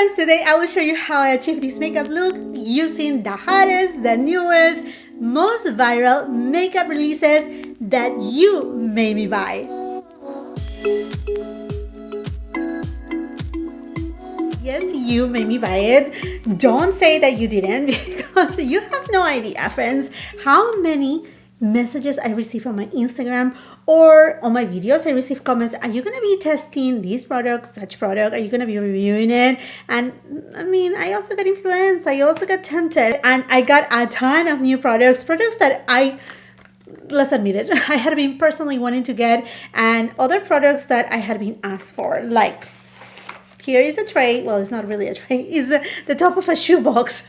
friends, today I will show you how I achieve this makeup look using the hottest, the newest, most viral makeup releases that you made me buy. Yes, you made me buy it. Don't say that you didn't, because you have no idea, friends, how many messages I receive on my Instagram or on my videos. I receive comments, are you going to be testing this product, such product? Are you going to be reviewing it? And I mean, I also got influenced. I also got tempted. And I got a ton of new products that let's admit it, I had been personally wanting to get, and other products that I had been asked for. Like, here is a tray. Well, it's not really a tray. It's the top of a shoebox.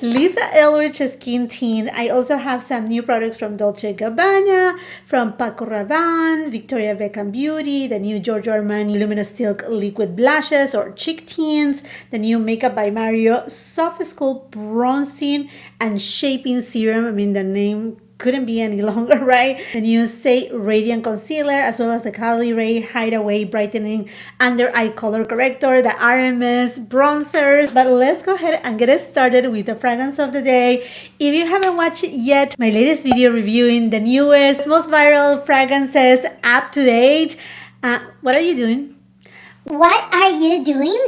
Lisa Eldridge Skin Tint. I also have some new products from Dolce Gabbana, from Paco Rabanne, Victoria Beckham Beauty, the new Giorgio Armani Luminous Silk Liquid Blushes or Cheek Tints, the new Makeup by Mario Soft Sculpt Bronzing and Shaping Serum. I mean, the name couldn't be any longer, right? The new Saie Radiant Concealer, as well as the Caliray Hideaway Brightening Under Eye Color Corrector, the RMS Bronzers. But let's go ahead and get started with the fragrance of the day. If you haven't watched yet my latest video reviewing the newest, most viral fragrances up to date, what are you doing? What are you doing?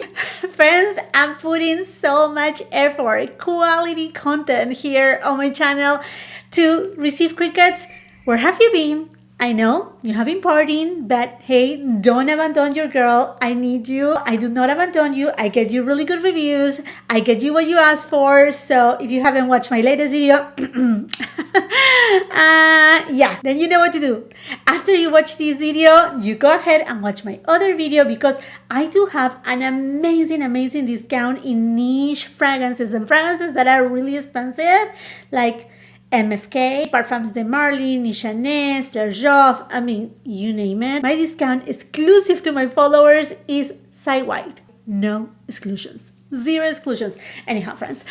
Friends, I'm putting so much effort, quality content here on my channel to receive crickets. Where have you been? I know you have been partying, but hey, don't abandon your girl. I need you. I do not abandon you. I get you really good reviews. I get you what you asked for. So if you haven't watched my latest video, yeah, then you know what to do. After you watch this video, you go ahead and watch my other video, because I do have an amazing discount in niche fragrances and fragrances that are really expensive, like MFK, Parfums de Marly, Nichané, Serjoff, I mean, you name it. My discount exclusive to my followers is site-wide. No exclusions. Zero exclusions. Anyhow, friends,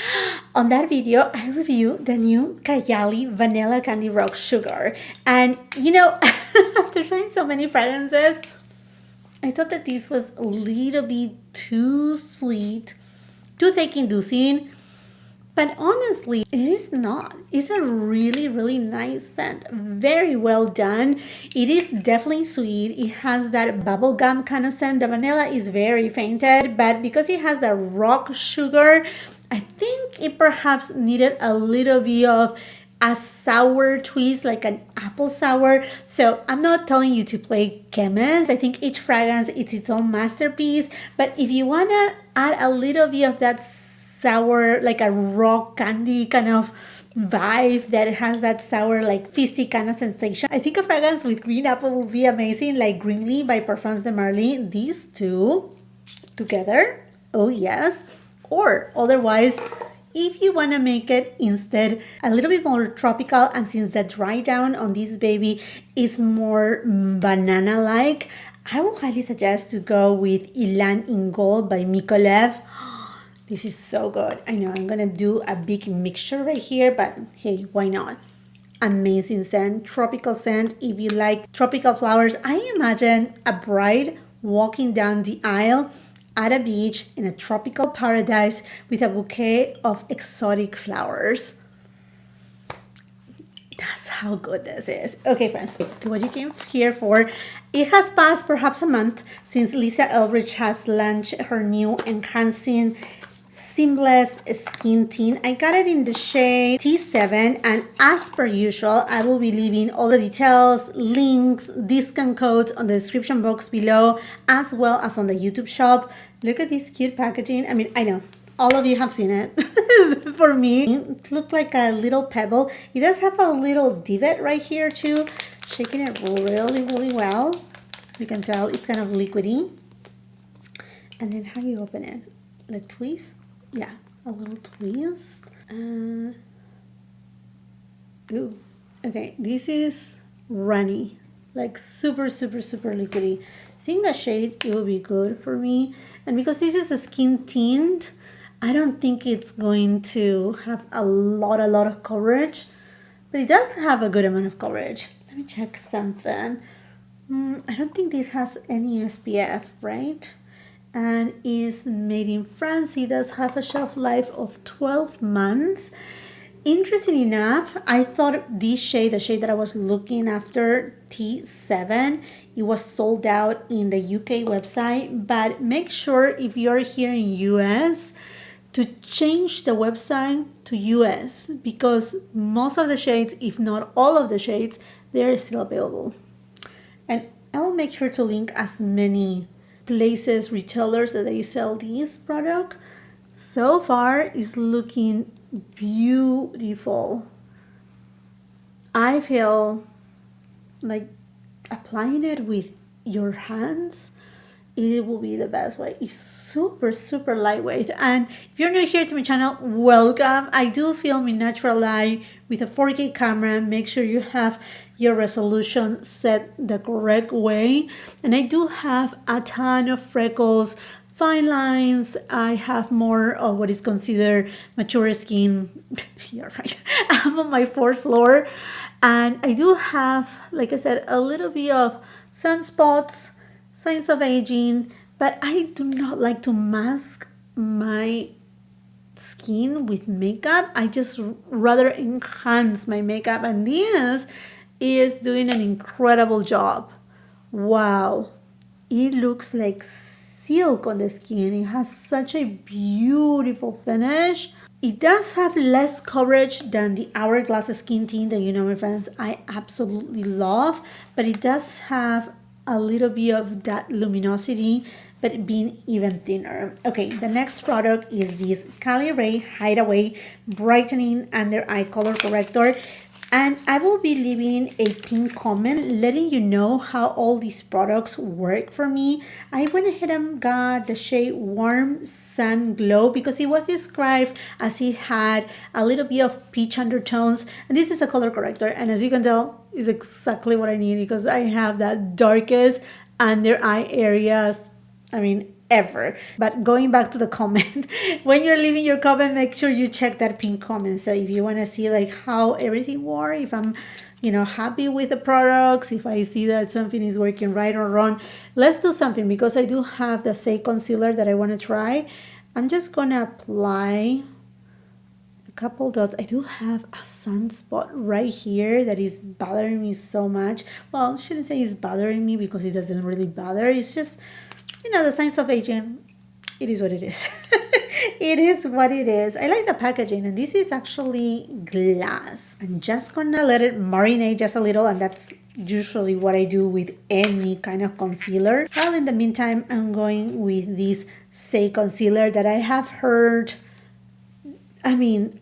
on that video, I review the new Kayali Vanilla Candy Rock Sugar. And, you know, after trying so many fragrances, I thought that this was a little bit too sweet, too thick-inducing. But honestly, it is not. It's a really nice scent. Very well done. It is definitely sweet. It has that bubblegum kind of scent. The vanilla is very fainted, but because it has the rock sugar, I think it perhaps needed a little bit of a sour twist, like an apple sour. So I'm not telling you to play chemist. I think each fragrance is its own masterpiece. But if you want to add a little bit of that sour, like a rock candy kind of vibe that has that sour, like fizzy kind of sensation, I think a fragrance with green apple will be amazing, like Greenley by Parfums de Marly. These two together, oh yes. Or otherwise, if you want to make it instead a little bit more tropical, and since the dry down on this baby is more banana-like, I would highly suggest to go with Ylang in Gold by Micaleff. This is so good. I know I'm gonna do a big mixture right here, but hey, why not? Amazing scent, tropical scent. If you like tropical flowers, I imagine a bride walking down the aisle at a beach in a tropical paradise with a bouquet of exotic flowers. That's how good this is. Okay, friends, do what you came here for. It has passed perhaps a month since Lisa Eldridge has launched her new enhancing seamless skin tint. I got it in the shade T7, and as per usual, I will be leaving all the details, links, discount codes on the description box below, as well as on the YouTube shop. Look at this cute packaging. I mean, I know all of you have seen it. For me, it looked like a little pebble. It does have a little divot right here too. Shaking it really well. You can tell it's kind of liquidy. And then how you open it? Like twist? Yeah, a little twist. Ooh, okay, this is runny, like super liquidy. I think the shade, it will be good for me. And because this is a skin tint, I don't think it's going to have a lot of coverage, but it does have a good amount of coverage. Let me check something. I don't think this has any SPF, right? and is made in France. It does have a shelf life of 12 months. Interesting enough, I thought this shade, the shade that I was looking after, T7, it was sold out in the UK website, but make sure if you're here in US to change the website to US, because most of the shades, if not all of the shades, they're still available. And I will make sure to link as many places, retailers that they sell this product. So far, it's looking beautiful. I feel like applying it with your hands, it will be the best way. It's super lightweight. And if you're new here to my channel, welcome. I do film in natural light with a 4K camera. Make sure you have your resolution set the correct way. And I do have a ton of freckles, fine lines. I have more of what is considered mature skin. You're right. I'm on my 4th floor. And I do have, like I said, a little bit of sunspots, signs of aging, but I do not like to mask my skin with makeup. I just rather enhance my makeup, and this is doing an incredible job. Wow, it looks like silk on the skin. It has such a beautiful finish. It does have less coverage than the Hourglass Skin Tint that, you know, my friends, I absolutely love, but it does have a little bit of that luminosity, but being even thinner. Okay, the next product is this Caliray Hideaway Brightening Under Eye Color Corrector. And I will be leaving a pinned comment letting you know how all these products work for me. I went ahead and got the shade Warm Sun Glow because it was described as it had a little bit of peach undertones. And this is a color corrector. And as you can tell, is exactly what I need because I have that darkest under eye areas. I mean, ever. But going back to the comment, when you're leaving your comment, make sure you check that pinned comment. So if you want to see like how everything works, if I'm, you know, happy with the products, if I see that something is working right or wrong, let's do something because I do have the Saie Concealer that I want to try. I'm just going to apply a couple dots. I do have a sunspot right here that is bothering me so much. Well, I shouldn't say it's bothering me because it doesn't really bother. It's just, you know, the signs of aging. It is what it is. It is what it is. I like the packaging, and this is actually glass. I'm just gonna let it marinate just a little, and that's usually what I do with any kind of concealer. Well, in the meantime, I'm going with this Saie Concealer that I have heard, I mean,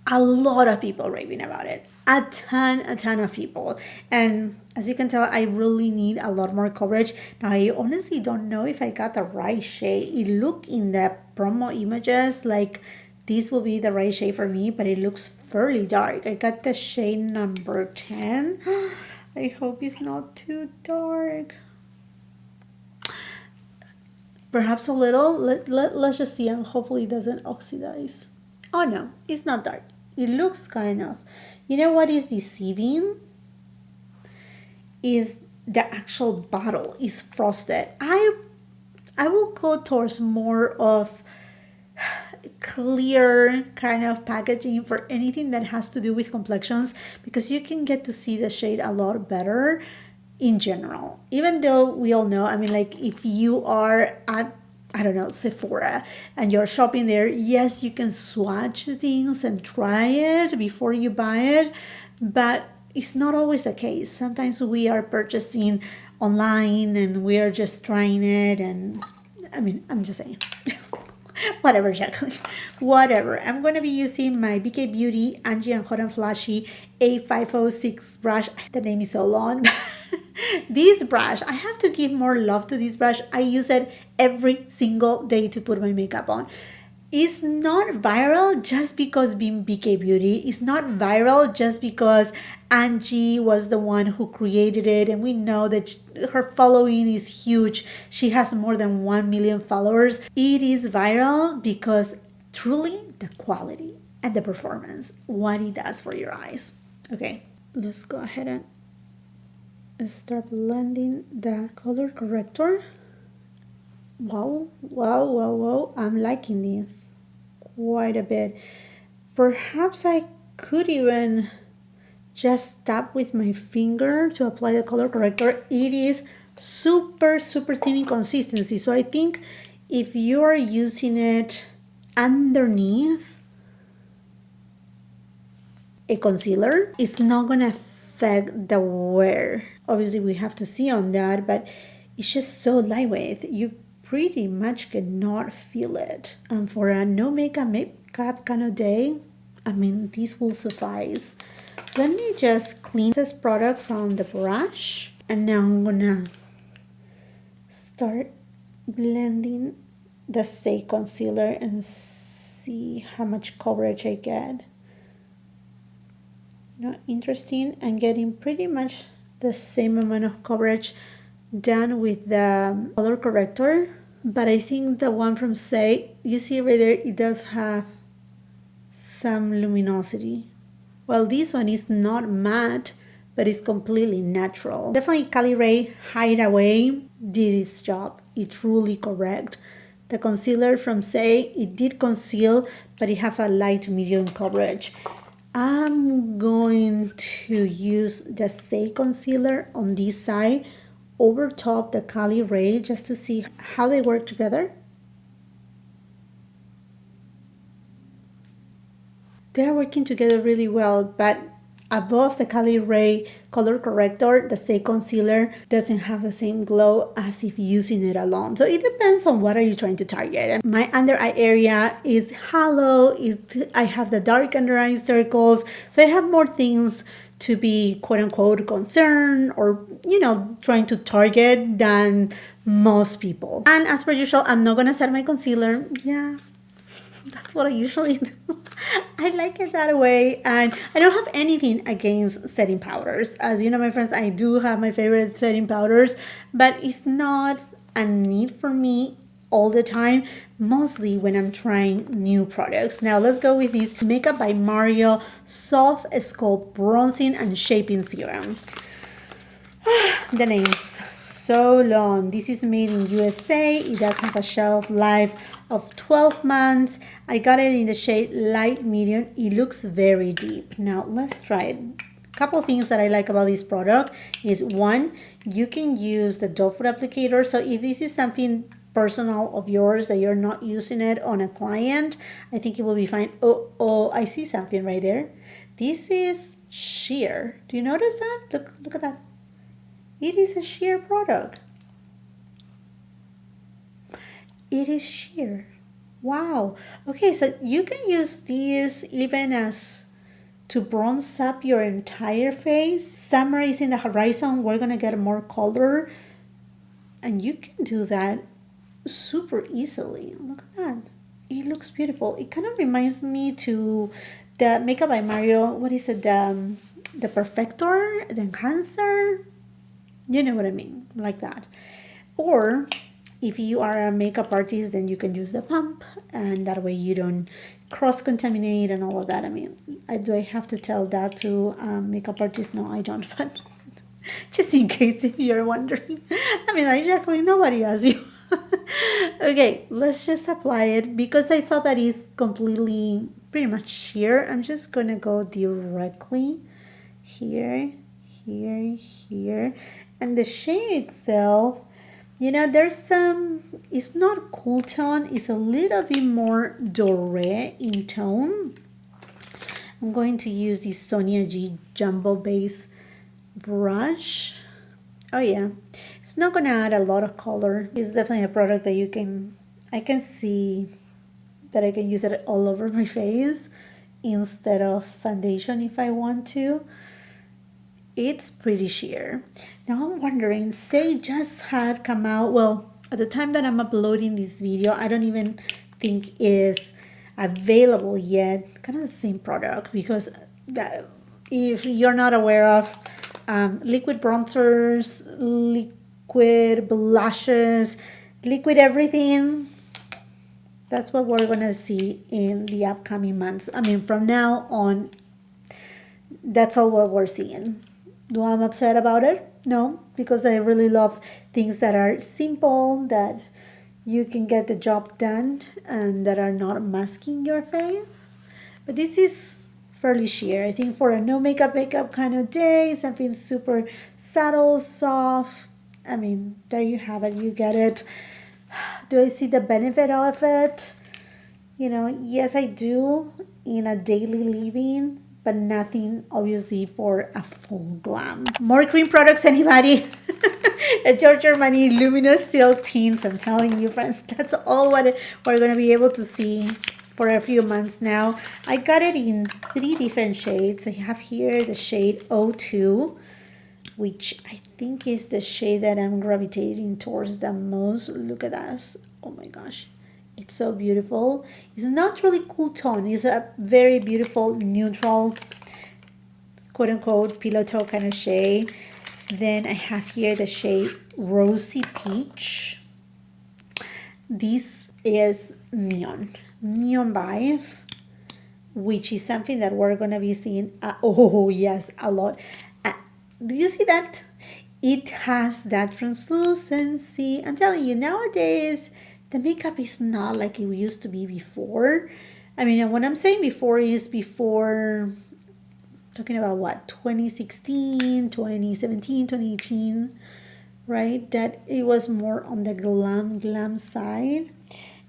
a lot of people raving about it. A ton of people. And as you can tell, I really need a lot more coverage. Now, I honestly don't know if I got the right shade. It looked in the promo images like this will be the right shade for me, but it looks fairly dark. I got the shade number 10. I hope it's not too dark. Perhaps a little. Let's just see, and hopefully it doesn't oxidize. Oh no, it's not dark. It looks kind of. You know what is deceiving? Is the actual bottle is frosted. I will go towards more of clear kind of packaging for anything that has to do with complexions because you can get to see the shade a lot better in general. Even though we all know, I mean, like if you are at, I don't know, Sephora and you're shopping there, yes, you can swatch things and try it before you buy it, but it's not always the case. Sometimes we are purchasing online and we are just trying it, and I mean, I'm just saying. Whatever, Jacqueline. Whatever. I'm going to be using my BK Beauty Angie and Hot and Flashy A506 brush. The name is so long. This brush, I have to give more love to this brush. I use it every single day to put my makeup on. It's not viral just because being BK Beauty. It's not viral just because Angie was the one who created it, and we know that her following is huge. She has more than 1 million followers. It is viral because truly the quality and the performance, what it does for your eyes. Okay, let's go ahead and start blending the color corrector. Wow, wow, wow, wow. I'm liking this quite a bit. Perhaps I could even just tap with my finger to apply the color corrector. It is super, super thin in consistency. So I think if you are using it underneath a concealer, it's not going to affect the wear. Obviously, we have to see on that, but it's just so lightweight. You pretty much cannot feel it. And for a no makeup kind of day, I mean, this will suffice. Let me just clean this product from the brush. And now I'm gonna start blending the Saie Concealer and see how much coverage I get. Interesting. I'm getting pretty much the same amount of coverage done with the color corrector. But I think the one from Saie, you see right there, it does have some luminosity. Well, this one is not matte, but it's completely natural. Definitely Caliray Hideaway did its job. It's truly correct. The concealer from Saie, it did conceal, but it have a light medium coverage. I'm going to use the Saie Concealer on this side over top the Caliray just to see how they work together. They're working together really well, but above the Caliray color corrector, the Saie Concealer doesn't have the same glow as if using it alone. So it depends on what are you trying to target. And my under eye area is hollow. I have the dark under eye circles, so I have more things to be quote unquote concerned or trying to target than most people. And as per usual, I'm not gonna set my concealer. Yeah, that's what I usually do. I like it that way, and I don't have anything against setting powders. As you know, my friends, I do have my favorite setting powders, but it's not a need for me all the time, mostly when I'm trying new products. Now let's go with this Makeup by Mario Soft Sculpt Bronzing and Shaping Serum. The name's so long. This is made in USA. It does have a shelf life of 12 months. I got it in the shade light medium. It looks very deep. Now let's try it. A couple things that I like about this product is, one, you can use the doe foot applicator. So if this is something personal of yours that you're not using it on a client, I think it will be fine. Oh, I see something right there. This is sheer. Do you notice that? Look at that. It is a sheer product. It is sheer. Wow. Okay, so you can use these even as to bronze up your entire face. Summer is in the horizon. We're going to get more color. And you can do that super easily. Look at that. It looks beautiful. It kind of reminds me to the Makeup by Mario. What is it? The Perfector? The Enhancer? You know what I mean, like that. Or if you are a makeup artist, then you can use the pump, and that way you don't cross-contaminate and all of that. I mean, do I have to tell that to makeup artists? No, I don't, but just in case if you're wondering. I mean, exactly nobody asks you. Okay, let's just apply it. Because I saw that it's completely pretty much sheer, I'm just gonna go directly here, here. And the shade itself, there's some, it's not cool tone, it's a little bit more doré in tone. I'm going to use this Sonia G Jumbo Base brush. Oh yeah, it's not gonna add a lot of color. It's definitely a product that I can see that I can use it all over my face instead of foundation if I want to. It's pretty sheer. Now I'm wondering, Saie just had come out, well, at the time that I'm uploading this video, I don't even think is available yet. Kind of the same product, because if you're not aware of liquid bronzers, liquid blushes, liquid everything, that's what we're gonna see in the upcoming months. I mean, from now on, that's all what we're seeing. Do I'm upset about it? No, because I really love things that are simple, that you can get the job done and that are not masking your face. But this is fairly sheer. I think for a no makeup kind of day, something super subtle, soft. I mean, there you have it. You get it. Do I see the benefit of it? You know, yes, I do in a daily living, but nothing obviously for a full glam. More cream products, anybody? A Giorgio Armani Luminous Steel Tints. I'm telling you, friends, that's all what we're going to be able to see for a few months now. I got it in 3 different shades. I have here the shade 02, which I think is the shade that I'm gravitating towards the most. Look at that. Oh my gosh. It's so beautiful. It's not really cool tone. It's a very beautiful neutral, quote unquote, pillow toe kind of shade. Then I have here the shade Rosy Peach. This is Neon Vibe, which is something that we're going to be seeing, oh yes, a lot. Do you see that? It has that translucency. I'm telling you, nowadays, the makeup is not like it used to be before. I mean, what I'm saying before is before, talking about what, 2016, 2017, 2018, right? That it was more on the glam side.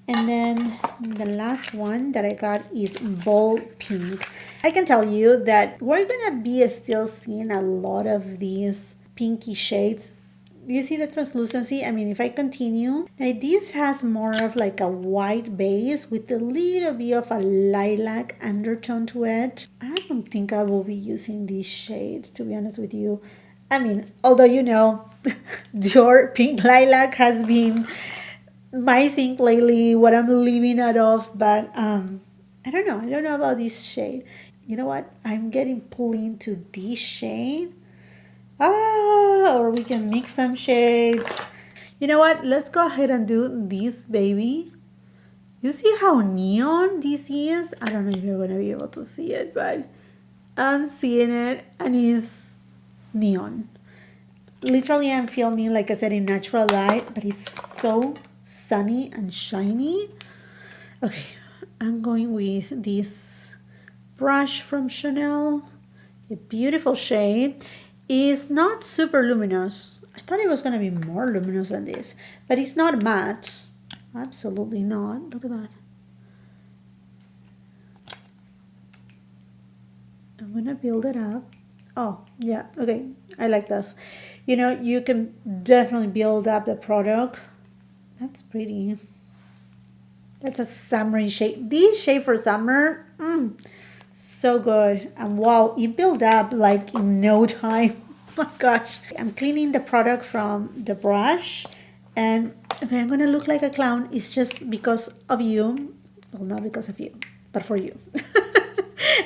And then the last one that I got is Bold Pink. I can tell you that we're gonna be still seeing a lot of these pinky shades. Do you see the translucency? I mean, if I continue, now this has more of like a white base with a little bit of a lilac undertone to it. I don't think I will be using this shade, to be honest with you. I mean, although you know, Dior Pink Lilac has been my thing lately, what I'm leaving out of, but I don't know about this shade. You know what? I'm getting pulled into this shade. Or we can mix some shades. You know what? Let's go ahead and do this, baby. You see how neon this is? I don't know if you're going to be able to see it, but I'm seeing it and it's neon. Literally, I'm filming, like I said, in natural light, but it's so sunny and shiny. Okay, I'm going with this brush from Chanel. A beautiful shade. It's not super luminous. I thought it was going to be more luminous than this, but it's not matte. Absolutely not. Look at that. I'm going to build it up. Oh, yeah. Okay. I like this. You know, you can definitely build up the product. That's pretty. That's a summery shade. This shade for summer, so good. And wow, it built up like in no time. Oh my gosh. I'm cleaning the product from the brush. And okay, I'm going to look like a clown. It's just because of you. Well, not because of you, but for you.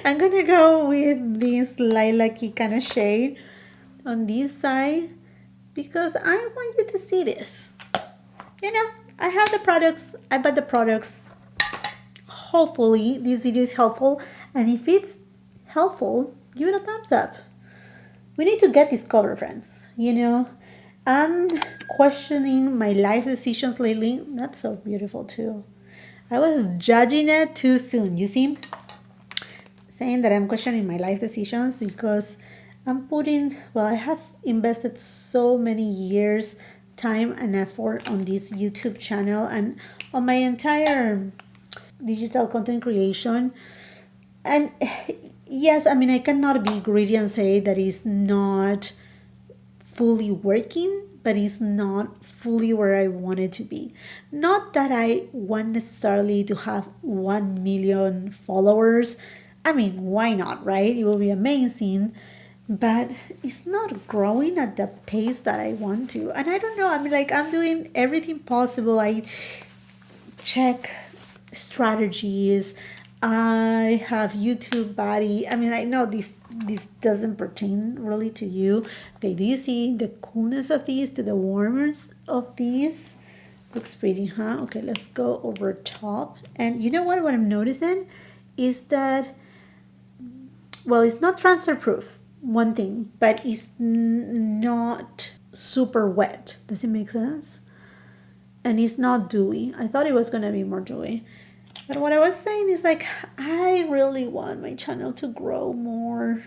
I'm going to go with this lilac-y kind of shade on this side because I want you to see this. You know, I have the products. I bought the products. Hopefully this video is helpful, and if it's helpful, give it a thumbs up. We need to get discovered, friends. You know, I'm questioning my life decisions lately. That's so beautiful too. I was judging it too soon. You see, saying that I'm questioning my life decisions because I'm putting, well, I have invested so many years, time and effort on this YouTube channel and on my entire digital content creation. And yes, I mean, I cannot be greedy and say that it's not fully working, but it's not fully where I want it to be. Not that I want necessarily to have 1 million followers. I mean, why not, right? It will be amazing. But it's not growing at the pace that I want to. And I don't know. I mean, like, I'm doing everything possible. I check strategies. I have YouTube body. I mean, I know this doesn't pertain really to you. Okay, do you see the coolness of these to the warmness of these? Looks pretty, huh? Okay, let's go over top. And you know what I'm noticing is that, well, it's not transfer proof, one thing, but it's not super wet. Does it make sense? and it's not dewy. I thought it was gonna be more dewy. But what I was saying is like, I really want my channel to grow more.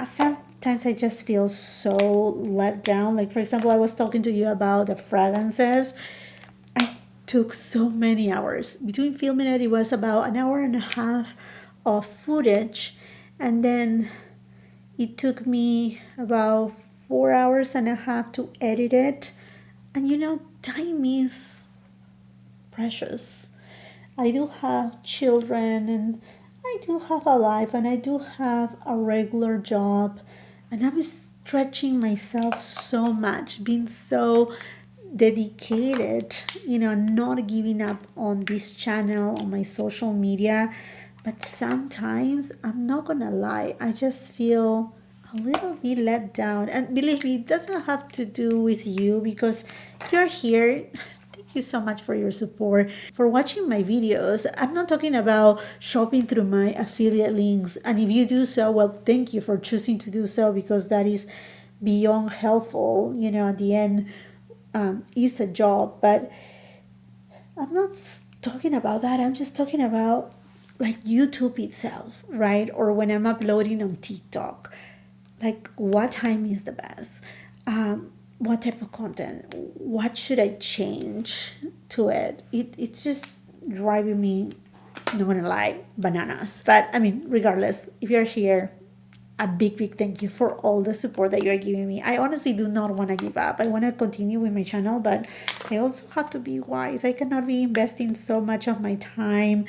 Sometimes I just feel so let down. Like, for example, I was talking to you about the fragrances. I took so many hours. Between filming it, it was about an hour and a half of footage. And then it took me about 4 hours and a half to edit it. And you know, time is precious. I do have children and I do have a life and I do have a regular job, and I'm stretching myself so much, being so dedicated, you know, not giving up on this channel, on my social media. But sometimes, I'm not gonna lie, I just feel a little bit let down. And believe me, it doesn't have to do with you because you're here. Thank you so much for your support, for watching my videos. I'm not talking about shopping through my affiliate links. And if you do so, well, thank you for choosing to do so, because that is beyond helpful. You know, at the end, it's a job. But I'm not talking about that. I'm just talking about like YouTube itself, right? Or when I'm uploading on TikTok, like what time is the best? What type of content? What should I change to it? It's just driving me, not gonna lie, bananas. But I mean, regardless, if you're here, a big thank you for all the support that you're giving me. I honestly do not want to give up. I want to continue with my channel, but I also have to be wise. I cannot be investing so much of my time,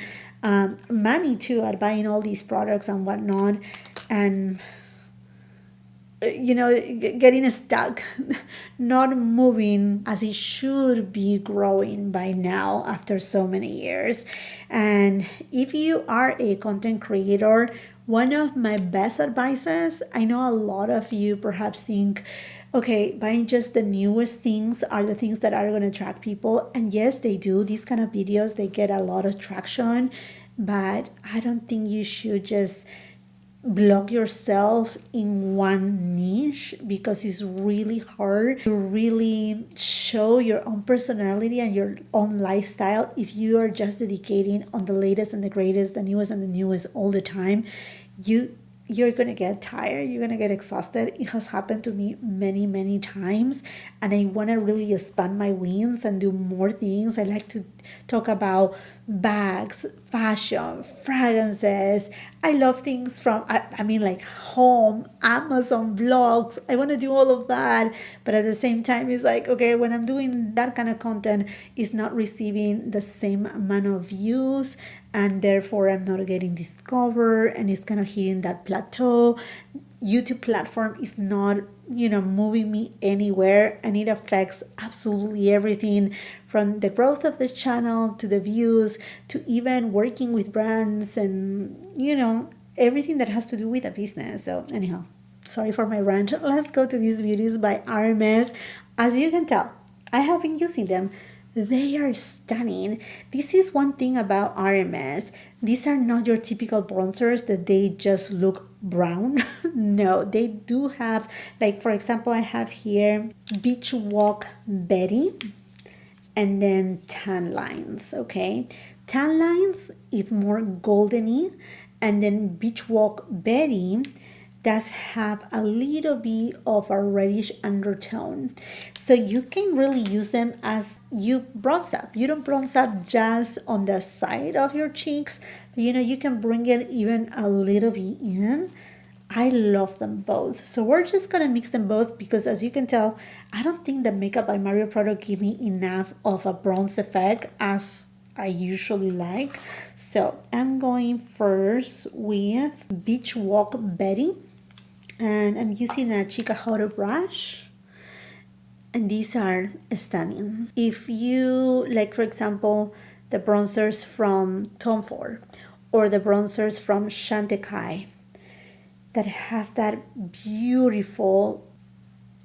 money too, at buying all these products and whatnot, and you know, getting stuck, not moving as it should be growing by now after so many years. And if you are a content creator, one of my best advices, I know a lot of you perhaps think, okay, buying just the newest things are the things that are going to attract people. And yes, they do. These kind of videos, they get a lot of traction, but I don't think you should just block yourself in one niche, because it's really hard to really show your own personality and your own lifestyle if you are just dedicating on the latest and the greatest, the newest and the newest all the time. You're gonna get tired, you're gonna get exhausted. It has happened to me many times, and I want to really expand my wings and do more things. I like to talk about bags, fashion, fragrances. I love things from, I mean, like home, Amazon vlogs. I want to do all of that, but at the same time, it's like, okay, when I'm doing that kind of content, it's not receiving the same amount of views, and therefore I'm not getting discovered, and it's kind of hitting that plateau. YouTube platform is not, you know, moving me anywhere, and it affects absolutely everything, from the growth of the channel to the views to even working with brands and, you know, everything that has to do with a business. So anyhow, sorry for my rant. Let's go to these Beauties by RMS. As you can tell, I have been using them. They are stunning. This is one thing about RMS. These are not your typical bronzers that they just look brown. No, they do have, like, for example, I have here Beach Walk Betty and then tan lines. Okay, tan lines is more goldeny, and then Beach Walk Betty does have a little bit of a reddish undertone. So you can really use them as you bronze up. You don't bronze up just on the side of your cheeks, but you know, you can bring it even a little bit in. I love them both. So we're just gonna mix them both, because as you can tell, I don't think the Makeup by Mario product give me enough of a bronze effect as I usually like. So I'm going first with Beach Walk Betty, and I'm using a Chica Horo brush, and these are stunning. If you like, for example, the bronzers from Tom Ford or the bronzers from Chantecaille that have that beautiful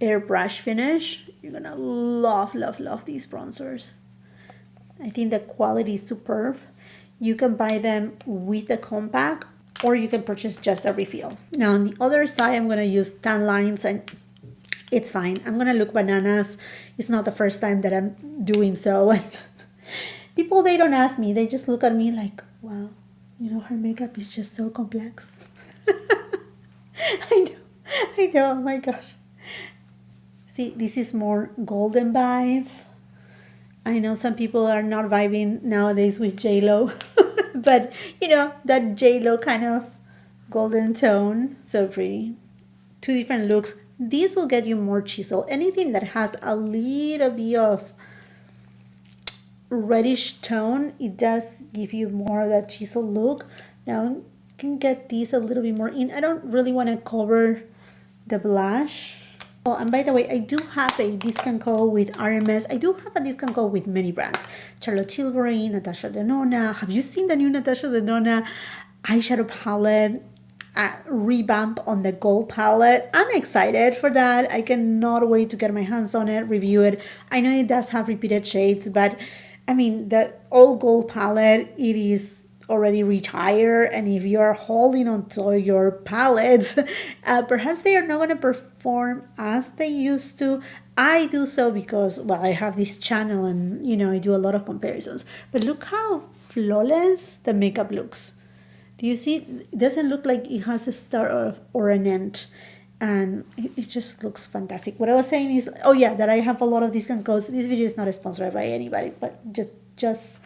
airbrush finish, you're gonna love these bronzers. I think the quality is superb. You can buy them with the compact, or you can purchase just a refill. Now on the other side, I'm gonna use tan lines, and It's fine. I'm gonna look bananas. It's not the first time that I'm doing so. People, they don't ask me. They just look at me like, wow, you know, her makeup is just so complex. I know, oh my gosh. See, this is more golden vibe. I know some people are not vibing nowadays with J-Lo, but you know, that J-Lo kind of golden tone. So pretty. Two different looks. This will get you more chisel. Anything that has a little bit of reddish tone, it does give you more of that chisel look. Now you can get these a little bit more in. I don't really want to cover the blush. Oh, and by the way, I do have a discount code with RMS. I do have a discount code with many brands. Charlotte Tilbury, Natasha Denona. Have you seen the new Natasha Denona eyeshadow palette? Revamp on the gold palette. I'm excited for that. I cannot wait to get my hands on it, review it. I know it does have repeated shades, but I mean, the all gold palette, it is already retired, and if you are holding on to your palettes, perhaps they are not going to perform as they used to. I do so because, well, I have this channel and, you know, I do a lot of comparisons. But look how flawless the makeup looks. Do you see? It doesn't look like it has a start or an end. And it just looks fantastic. What I was saying is, oh yeah, that I have a lot of discount codes. This video is not sponsored by anybody, but just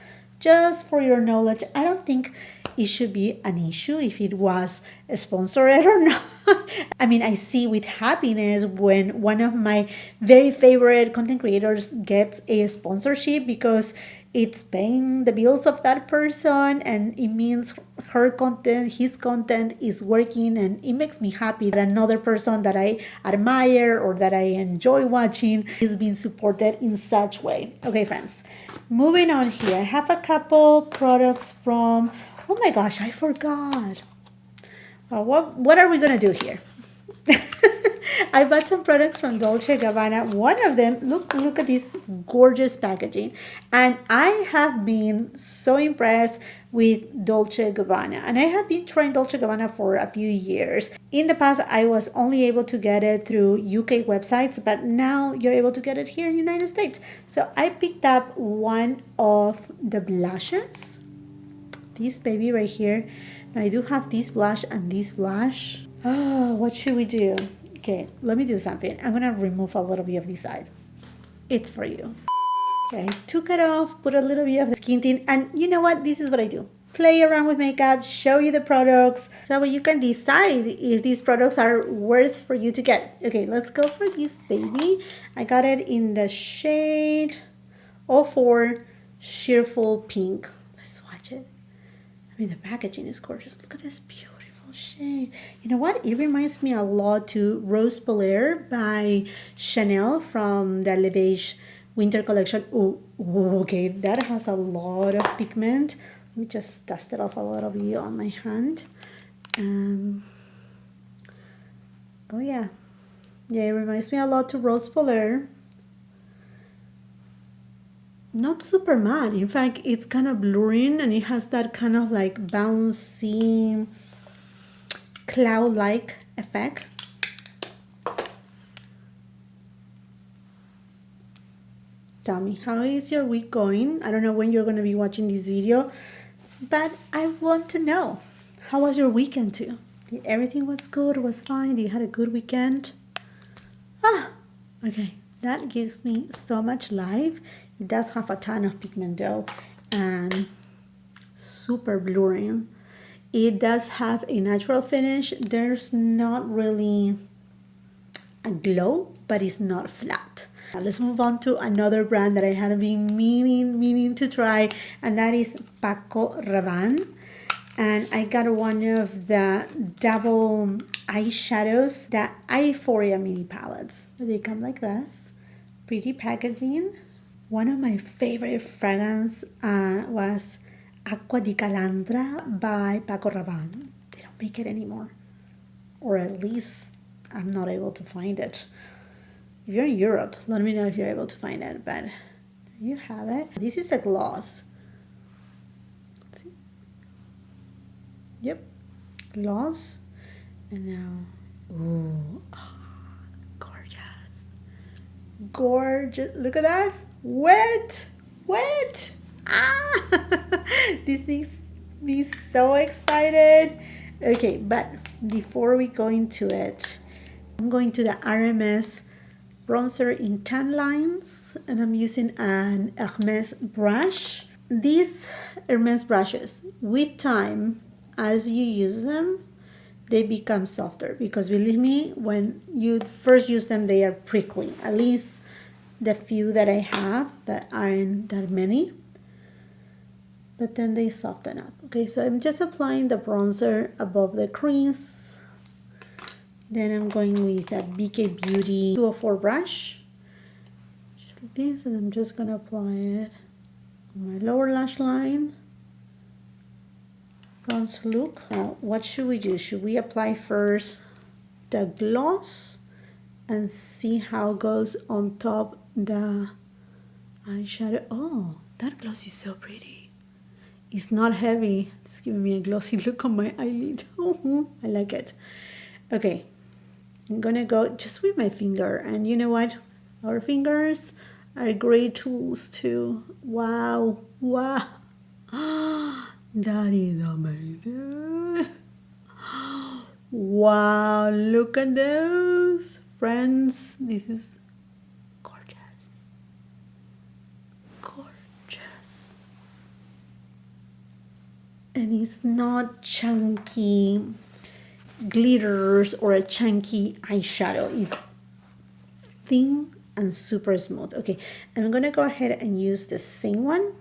for your knowledge, I don't think it should be an issue if it was sponsored or not. I mean, I see with happiness when one of my very favorite content creators gets a sponsorship, because it's paying the bills of that person, and it means her content, his content is working, and it makes me happy that another person that I admire or that I enjoy watching is being supported in such way. Okay, friends, moving on here. I have a couple products from, oh my gosh, I forgot. Well, what are we gonna do here? I bought some products from Dolce Gabbana. One of them, look at this gorgeous packaging. And I have been so impressed with Dolce Gabbana. And I have been trying Dolce Gabbana for a few years. In the past, I was only able to get it through UK websites, but now you're able to get it here in the United States. So I picked up one of the blushes. This baby right here. Now I do have this blush and this blush. Oh, what should we do? Okay, let me do something. I'm gonna remove a little bit of this side. It's for you. Okay, took it off, put a little bit of the skin tint, and you know what? This is what I do. Play around with makeup, show you the products, so that way you can decide if these products are worth for you to get. Okay, let's go for this baby. I got it in the shade 04 Cheerful Pink. Let's swatch it. I mean, the packaging is gorgeous. Look at this beautiful shade. You know what? It reminds me a lot to Rose Belair by Chanel from the Le Beige winter collection. Oh, okay, that has a lot of pigment. Let me just dust it off a little bit on my hand. Oh yeah, it reminds me a lot to Rose Belair. Not super matte. In fact, it's kind of blurring, and it has that kind of like bouncy cloud-like effect. Tell me, how is your week going? I don't know when you're going to be watching this video, but I want to know. How was your weekend too? Everything was good, was fine? You had a good weekend? Okay, that gives me so much life. It does have a ton of pigment though, and super blurring. It does have a natural finish. There's not really a glow, but it's not flat. Now let's move on to another brand that I had been meaning to try, and that is Paco Rabanne. And I got one of the double eyeshadows, the Euphoria mini palettes. They come like this. Pretty packaging. One of my favorite fragrances was Acqua di Calandra by Paco Rabanne. They don't make it anymore, or at least I'm not able to find it. If you're in Europe, let me know if you're able to find it, but there you have it. This is a gloss. Let's see. Yep, gloss. And now, ooh, gorgeous. Gorgeous. Look at that. Wet. Wet. Ah. This makes me so excited. Okay, but before we go into it, I'm going to the RMS Bronzer in tan lines, and I'm using an Hermes brush. These Hermes brushes, with time, as you use them, they become softer, because believe me, when you first use them, they are prickly. At least the few that I have, that aren't that many, but then they soften up. Okay, so I'm just applying the bronzer above the crease. Then I'm going with a BK Beauty 204 brush, just like this, and I'm just gonna apply it on my lower lash line. Bronze look. Now, what should we do? Should we apply first the gloss and see how it goes on top the eyeshadow? Oh, that gloss is so pretty. It's not heavy. It's giving me a glossy look on my eyelid. I like it. Okay, I'm gonna go just with my finger, and you know what? Our fingers are great tools too. Wow, wow. That is amazing. Wow, look at those. Friends, this is gorgeous. Gorgeous. And it's not chunky glitters or a chunky eyeshadow. It's thin and super smooth. Okay, I'm gonna go ahead and use the same one.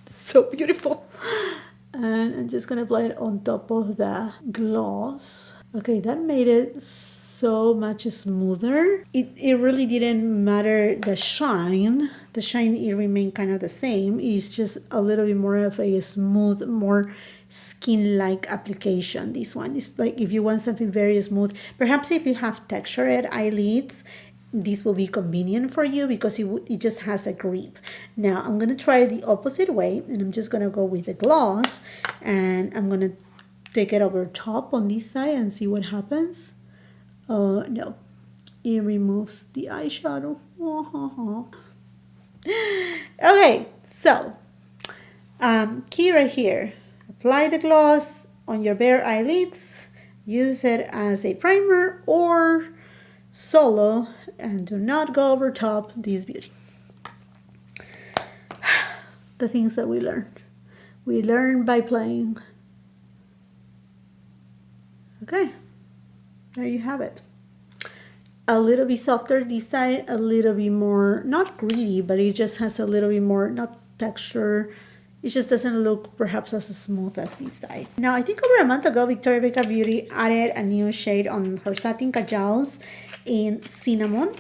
So beautiful. And I'm just gonna apply it on top of the gloss. Okay, that made it so much smoother. It really didn't matter the shine. The shine, it remained kind of the same. It's just a little bit more of a smooth, more skin-like application. This one is like, if you want something very smooth, perhaps if you have textured eyelids, this will be convenient for you, because it just has a grip. Now I'm going to try the opposite way, and I'm just going to go with the gloss, and I'm going to take it over top on this side and see what happens. No, it removes the eyeshadow. Okay, so key right here. Apply the gloss on your bare eyelids. Use it as a primer or solo, and do not go over top this beauty. The things that we learned. We learn by playing. Okay, there you have it. A little bit softer this side, a little bit more, not gritty, but it just has a little bit more, not texture. It just doesn't look perhaps as smooth as this side. Now, I think over a month ago, Victoria Beckham Beauty added a new shade on her satin kajals in cinnamon,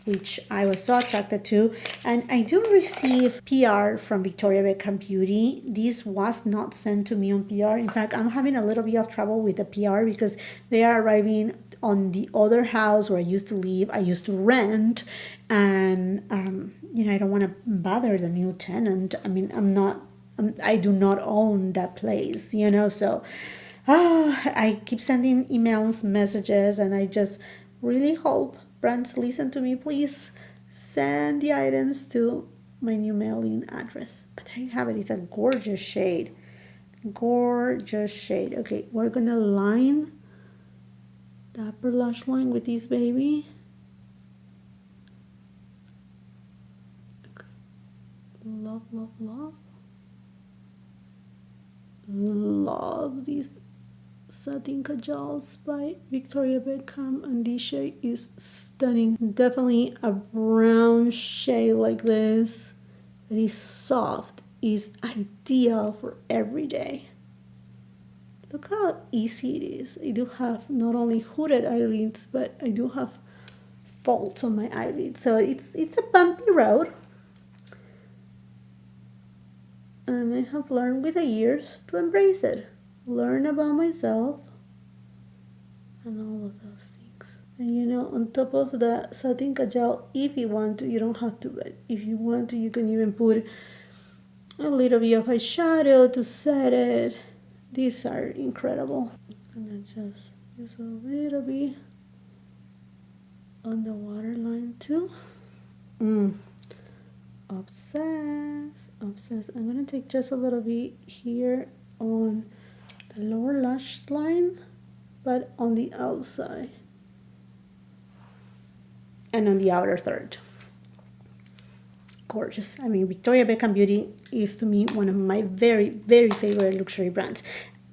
which I was so attracted to. And I do receive PR from Victoria Beckham Beauty. This was not sent to me on PR. In fact, I'm having a little bit of trouble with the PR, because they are arriving on the other house where I used to live. I used to rent, and you know, I don't want to bother the new tenant. I mean, I do not own that place, you know, so I keep sending emails, messages, and I just really hope brands listen to me. Please send the items to my new mailing address. But there you have it. It's a gorgeous shade. Gorgeous shade. Okay, we're gonna line the upper lash line with this baby. Okay. Love, love, love. Love these satin kajals by Victoria Beckham, and this shade is stunning. Definitely a brown shade like this that is soft is ideal for every day. Look how easy it is. I do have not only hooded eyelids, but I do have faults on my eyelids, so it's a bumpy road. And I have learned with the years to embrace it. Learn about myself and all of those things. And you know, on top of the satin kajal, if you want to, you don't have to, but if you want to, you can even put a little bit of eyeshadow to set it. These are incredible. I'm gonna just use a little bit on the waterline too. Obsessed. I'm gonna take just a little bit here on the lower lash line, but on the outside and on the outer third. Gorgeous. I mean, Victoria Beckham Beauty is to me one of my very, very favorite luxury brands.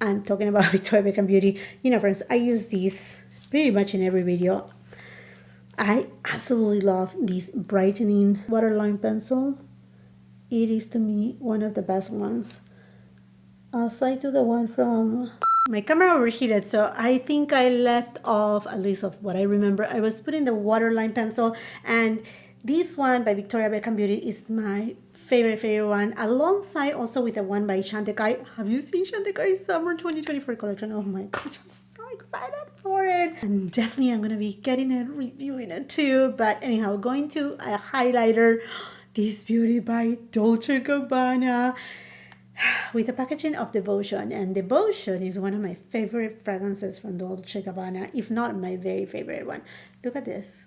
And talking about Victoria Beckham Beauty, you know, friends, I use these pretty much in every video. I absolutely love this brightening waterline pencil. It is to me one of the best ones. Aside to the one from my camera overheated, so I think I left off, at least of what I remember, I was putting the waterline pencil, and this one by Victoria Beckham Beauty is my favorite one, alongside also with the one by Chantecaille. Have you seen Chantecaille's Summer 2024 collection? Oh my gosh, I'm so excited for it. And definitely I'm going to be getting it, reviewing it too. But anyhow, going to a highlighter, this beauty by Dolce Gabbana, with the packaging of Devotion. And Devotion is one of my favorite fragrances from Dolce Gabbana, if not my very favorite one. Look at this.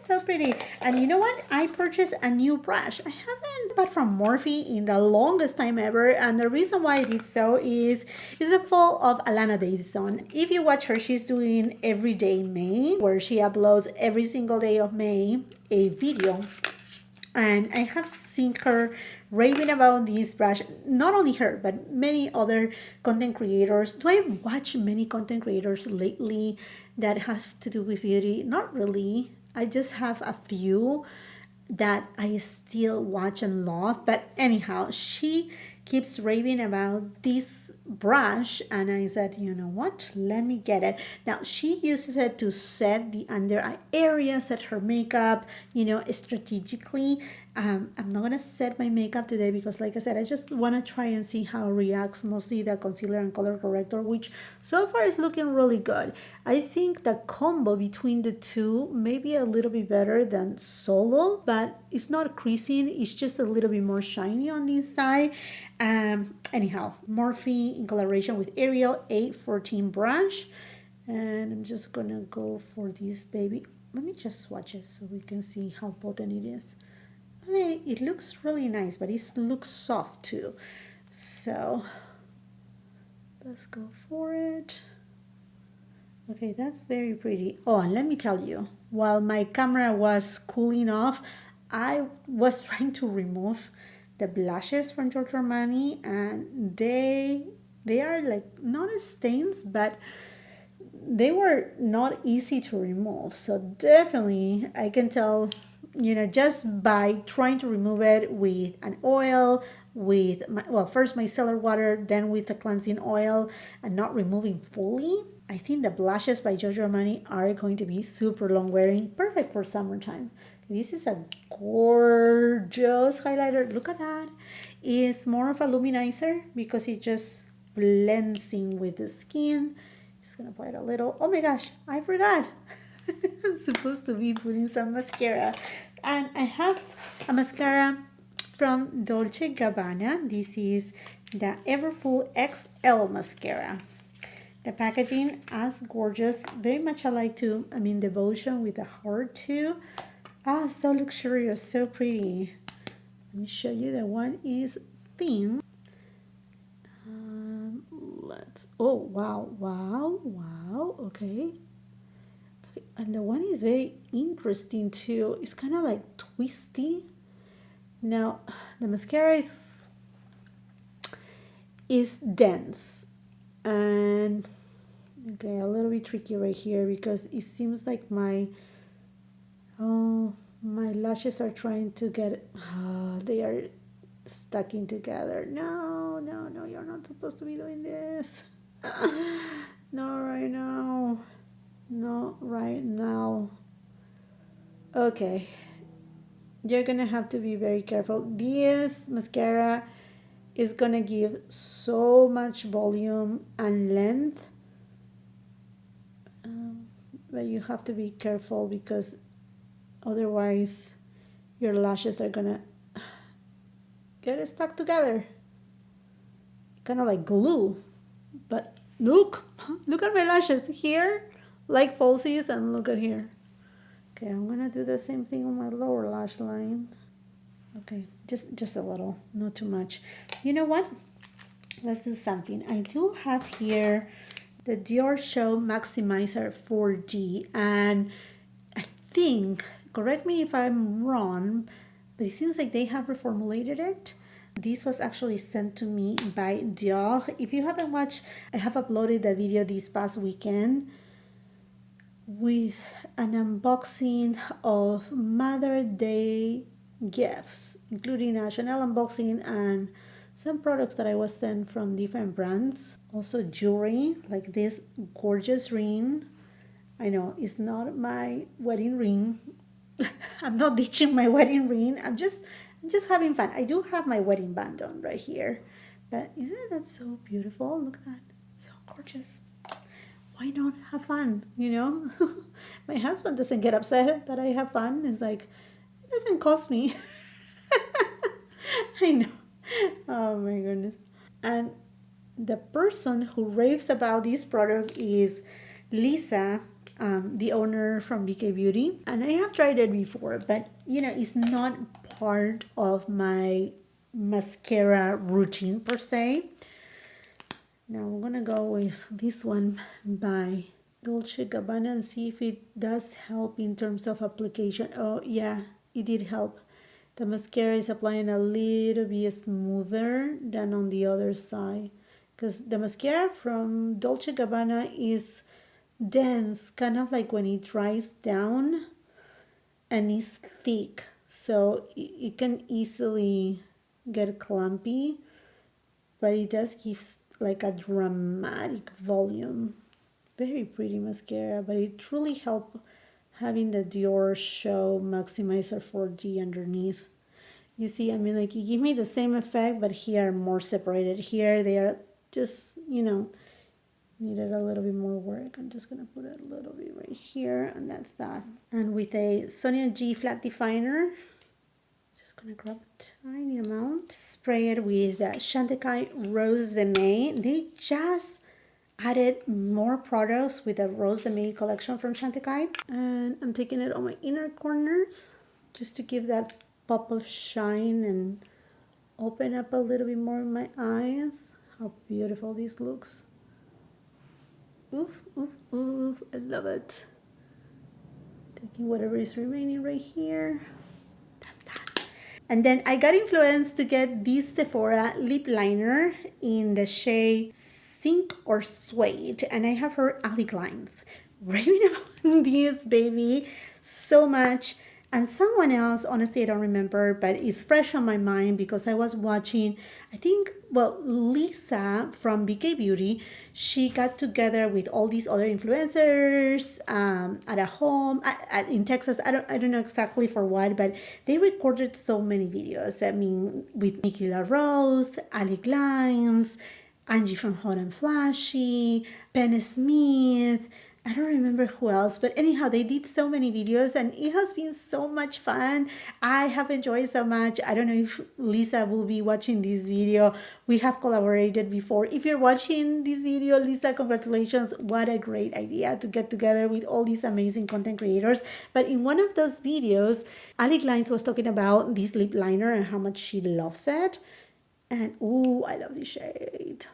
So pretty. And you know what? I purchased a new brush. I haven't bought from Morphe in the longest time ever, and the reason why I did so is the fall of Alana Davidson. If you watch her, she's doing Everyday May, where she uploads every single day of May a video. And I have seen her raving about this brush, not only her, but many other content creators. Do I watch many content creators lately that have to do with beauty? Not really. I just have a few that I still watch and love. But anyhow, she keeps raving about this brush, and I said, you know what, let me get it. Now she uses it to set the under eye area, set her makeup, you know, strategically. I'm not gonna set my makeup today because, like I said, I just want to try and see how it reacts, mostly the concealer and color corrector, which so far is looking really good. I think the combo between the two may be a little bit better than solo, but it's not creasing, it's just a little bit more shiny on this side. Anyhow, Morphe in collaboration with Ariel A14 brush, and I'm just gonna go for this baby. Let me just swatch it so we can see how potent it is. Okay, it looks really nice, but it looks soft too. So let's go for it. Okay, that's very pretty. Oh, and let me tell you, while my camera was cooling off, I was trying to remove the blushes from Giorgio Armani, and they are like not as stains, but they were not easy to remove. So definitely I can tell, you know, just by trying to remove it with an oil, with first micellar water, then with a cleansing oil, and not removing fully, I think the blushes by Giorgio Armani are going to be super long wearing, perfect for summertime. This is a gorgeous highlighter. Look at that. It's more of a luminizer because it just blends in with the skin. Just gonna apply it a little. Oh my gosh, I forgot. I'm supposed to be putting some mascara. And I have a mascara from Dolce Gabbana. This is the Everfull XL mascara. The packaging is gorgeous. Very much alike to, Devotion with the heart too. Ah, so luxurious, so pretty. Let me show you. The one is thin. Oh, wow. Okay. And the one is very interesting too. It's kind of like twisty. Now, the mascara is dense. And, okay, a little bit tricky right here because it seems like my lashes are trying to get, they are stuck in together. No, you're not supposed to be doing this. Not right now. Okay, you're gonna have to be very careful. This mascara is gonna give so much volume and length, but you have to be careful because otherwise your lashes are gonna get stuck together, kind of like glue. But look at my lashes here. like falsies, and look at here. Okay, I'm gonna do the same thing on my lower lash line. Okay, just a little, not too much. You know what? Let's do something. I do have here the DIOR Show Maximizer 4G, and I think, correct me if I'm wrong, but it seems like they have reformulated it. This was actually sent to me by DIOR. If you haven't watched, I have uploaded that video this past weekend with an unboxing of Mother Day gifts, including a Chanel unboxing and some products that I was sent from different brands. Also jewelry, like this gorgeous ring. I know it's not my wedding ring. I'm not ditching my wedding ring. I'm just having fun. I do have my wedding band on right here. But isn't that so beautiful? Look at that. So gorgeous. Why not have fun, you know? My husband doesn't get upset that I have fun. It's like, it doesn't cost me. I know. Oh my goodness. And the person who raves about this product is Lisa, the owner from BK Beauty. And I have tried it before, but you know, it's not part of my mascara routine per se. Now I'm gonna go with this one by Dolce Gabbana and see if it does help in terms of application. Oh yeah, it did help. The mascara is applying a little bit smoother than on the other side, because the mascara from Dolce Gabbana is dense, kind of like when it dries down, and it's thick, so it can easily get clumpy, but it does give like a dramatic volume. Very pretty mascara, but it truly helped having the DIOR Show Maximizer 4G underneath. You see, I mean, like, it gave me the same effect, but here more separated. Here they are just, you know, needed a little bit more work. I'm just gonna put it a little bit right here, and that's that. And with a Sonia G flat definer, just gonna grab a tiny amount, spray it with Chantecaille Rose de May. They just added more products with the Rose de May collection from Chantecaille, and I'm taking it on my inner corners just to give that pop of shine and open up a little bit more in my eyes. How beautiful this looks. Oof, oof, oof. I love it. Taking whatever is remaining right here. That's that. And then I got influenced to get this Sephora lip liner in the shade Sink or Suede. And I have her Alec lines. Raving about this baby so much. And someone else, honestly, I don't remember, but it's fresh on my mind because I was watching, I think, well, Lisa from BK Beauty, she got together with all these other influencers at a home in Texas. I don't know exactly for what, but they recorded so many videos. I mean, with Nikki LaRose, Alec Lines, Angie from Hot and Flashy, Ben Smith. I don't remember who else, but anyhow, they did so many videos and it has been so much fun. I have enjoyed so much. I don't know if Lisa will be watching this video. We have collaborated before. If you're watching this video, Lisa, congratulations. What a great idea to get together with all these amazing content creators. But in one of those videos, Alec Lines was talking about this lip liner and how much she loves it. And ooh, I love this shade.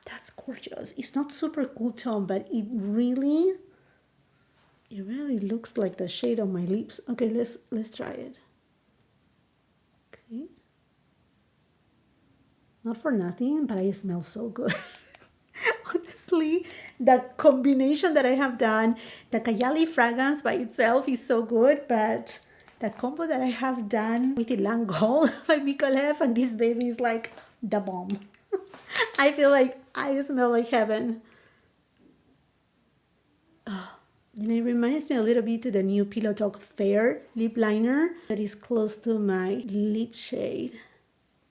That's gorgeous. It's not super cool tone, but it really looks like the shade on my lips. Okay, let's try it. Okay. Not for nothing, but I smell so good. Honestly, the combination that I have done, the Kayali fragrance by itself is so good, but the combo that I have done with Ylang Gold by Micaleff and this baby is like the bomb. I feel like I smell like heaven. Oh, and it reminds me a little bit to the new Pillow Talk Fair lip liner that is close to my lip shade.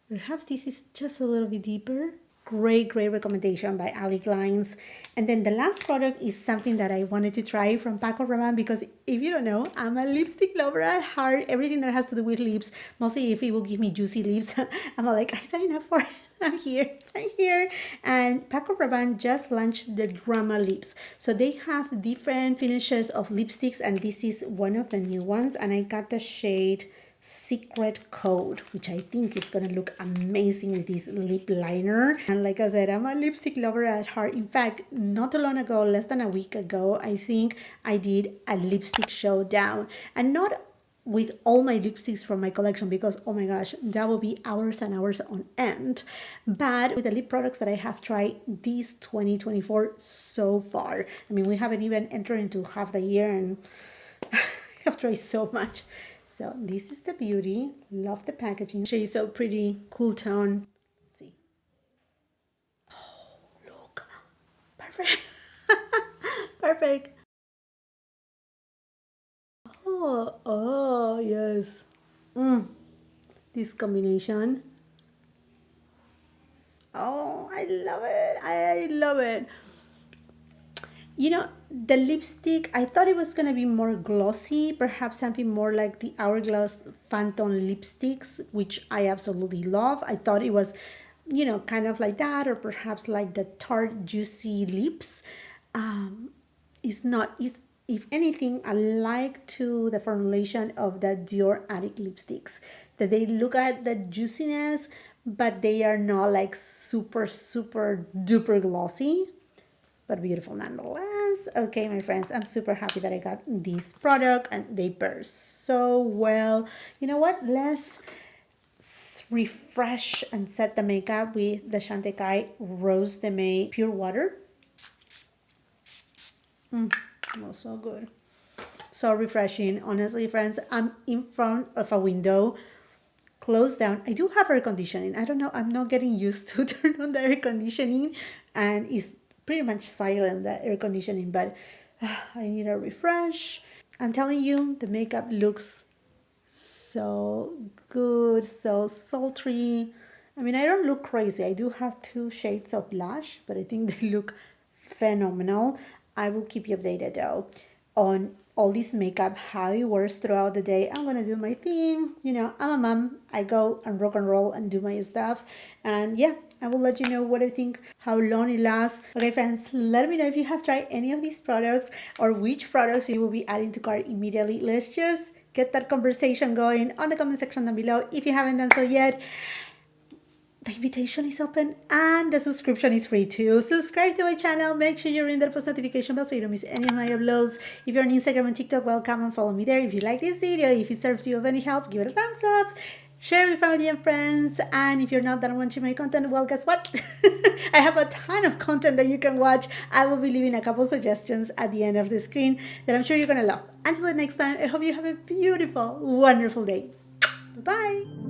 Perhaps this is just a little bit deeper. great recommendation by Ali Glines. And then the last product is something that I wanted to try from Paco Rabanne, because if you don't know, I'm a lipstick lover at heart. Everything that has to do with lips, mostly if it will give me juicy lips, I'm like, I sign up for it. I'm here. And Paco Rabanne just launched the Drama Lips. So they have different finishes of lipsticks, and this is one of the new ones. And I got the shade Secret Code, which I think is gonna look amazing with this lip liner. And like I said, I'm a lipstick lover at heart. In fact, not too long ago, less than a week ago, I think I did a lipstick showdown, and not with all my lipsticks from my collection, because oh my gosh, that will be hours and hours on end, but with the lip products that I have tried this 2024 so far. I mean, we haven't even entered into half the year and I have tried so much. So this is the Beauty. Love the packaging. She's so pretty, cool tone. Let's see. Oh, look. Perfect. Perfect. Oh, yes. This combination. Oh, I love it. You know, the lipstick, I thought it was going to be more glossy, perhaps something more like the Hourglass Phantom lipsticks, which I absolutely love. I thought it was, you know, kind of like that, or perhaps like the Tarte Juicy Lips. It's not, if anything, I like to the formulation of the Dior Addict lipsticks, that they look at the juiciness, but they are not like super duper glossy, but beautiful nonetheless. Okay, my friends, I'm super happy that I got this product, and they pair so well. You know what? Let's refresh and set the makeup with the Chantecaille Rose de May Pure Water. Smells so good. So refreshing. Honestly, friends, I'm in front of a window, closed down. I do have air conditioning. I don't know. I'm not getting used to turn on the air conditioning, and it's pretty much silent, the air conditioning, but I need a refresh. I'm telling you, the makeup looks so good, so sultry. I mean, I don't look crazy. I do have 2 shades of Lash, but I think they look phenomenal. I will keep you updated though on all this makeup, how it works throughout the day. I'm gonna do my thing. You know, I'm a mom. I go and rock and roll and do my stuff. And yeah, I will let you know what I think, how long it lasts. Okay, friends, let me know if you have tried any of these products, or which products you will be adding to cart immediately. Let's just get that conversation going on the comment section down below if you haven't done so yet. The invitation is open, and the subscription is free too. Subscribe to my channel. Make sure you ring that post notification bell so you don't miss any of my uploads. If you're on Instagram and TikTok, welcome and follow me there. If you like this video, if it serves you of any help, give it a thumbs up. Share with family and friends. And if you're not done watching my content, well, guess what? I have a ton of content that you can watch. I will be leaving a couple suggestions at the end of the screen that I'm sure you're going to love. Until the next time, I hope you have a beautiful, wonderful day. Bye-bye.